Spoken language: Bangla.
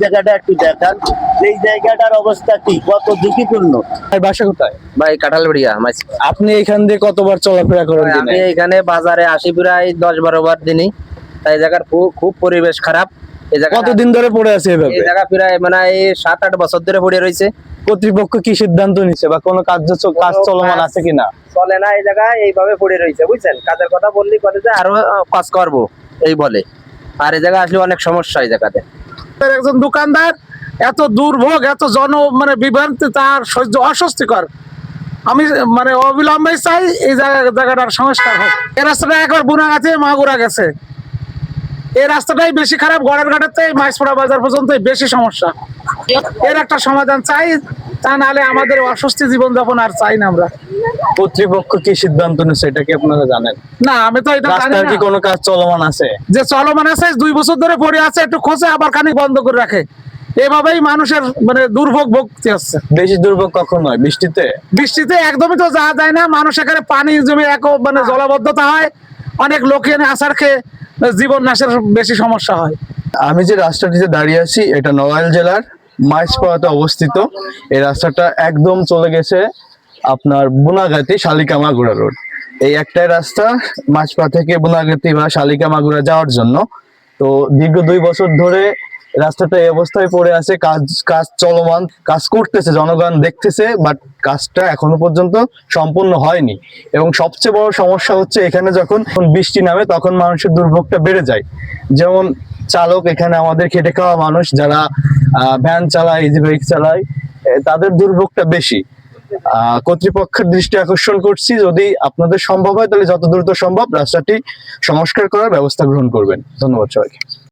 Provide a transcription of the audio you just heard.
জায়গাটা একটু দেখান, এই জায়গাটার অবস্থা কি, কত ঝুঁকিপূর্ণ। আর বাসা কোথায়? ভাই কাঁঠালবাড়িয়া। আপনি এখান দিয়ে কতবার চলাফেরা করেন আমি দিনে? এখানে বাজারে আসি প্রায় 10-12 বার দিনই। তাই এই জায়গার খুব পরিবেশ খারাপ। এই জায়গা কতদিন ধরে পড়ে আছে এভাবে? এই জায়গা প্রায় মানে এই 7-8 বছর ধরে পড়ে রয়েছে। কর্তৃপক্ষ কি সিদ্ধান্ত নিচ্ছে বা কোনো কাজ চলমান আছে কিনা? চলে না, এই জায়গা এইভাবে পড়ে রয়েছে, বুঝছেন। কাজের কথা বললি বলে যে আরো কাজ করবো এই বলে, আর এই জায়গা আসলে অনেক সমস্যা এই জায়গাতে। একজন দোকানদার এত দুর্ভোগ, এত মানে বিভ্রান্তি, তার সহ্য অস্বস্তিকর। আমি মানে অবিলম্বে চাই এই জায়গাটার সংস্কার হোক। এই রাস্তাটা একবার বুনাগাছি মাগুরা গেছে, এই রাস্তাটাই বেশি খারাপ। গড়ের ঘাটের থেকে মাইসপড়া বাজার পর্যন্ত বেশি সমস্যা। এর একটা সমাধান চাই, তা নাহলে আমাদের অস্বস্তি জীবনযাপন আর চাই না আমরা। কর্তৃপক্ষ কি সিদ্ধান্ত নিচ্ছে এটা কি আপনারা জানেন? না, আমি তো এটা জানি রাস্তার না। কি কোনো কাজ চলমান আছে? যে চলমান আছে 2 বছর ধরে পড়ে আছে, একটু খোঁজে আবার খানিক বন্ধ করে রাখে, এভাবেই মানুষের মানে দুর্ভোগ ভোগতে হচ্ছে। বেশি দুর্ভোগ কখন হয়? বৃষ্টিতে? বৃষ্টিতে একদমই তো যাওয়া যায় না, মানুষ এখানে পানি জমে মানে জলাবদ্ধতা হয়, অনেক লোক এনে আসার খেয়ে জীবন নাশের বেশি সমস্যা হয়। আমি যে রাস্তাটিতে দাঁড়িয়ে আছি এটা নড়াইল জেলার মাইজপাড়াতে অবস্থিত। এই রাস্তাটা একদম চলে গেছে আপনার বুনাগাতি শালিকা মাগুরা রোড। এই একটাই রাস্তা মাইজপাড়া থেকে বুনাগাতি বা শালিকা মাগুরা যাওয়ার জন্য। তো দীর্ঘ 2 বছর ধরে রাস্তাটা এই অবস্থায় পড়ে আছে। কাজ চলমান, কাজ করতেছে, জনগণ দেখতেছে, বাট কাজটা এখনো পর্যন্ত সম্পূর্ণ হয়নি। এবং সবচেয়ে বড় সমস্যা হচ্ছে এখানে যখন বৃষ্টি নামে তখন মানুষের দুর্ভোগটা বেড়ে যায়। যেমন চালক, এখানে আমাদের খেটে খাওয়া মানুষ যারা ভ্যান চালায়, ইজি বাইক চালায়, তাদের দুর্ভোগটা বেশি। কর্তৃপক্ষের দৃষ্টি আকর্ষণ করছি, যদি আপনাদের সম্ভব হয় তাহলে যত দ্রুত সম্ভব রাস্তাটি সংস্কার করার ব্যবস্থা গ্রহণ করবেন। ধন্যবাদ সবাইকে।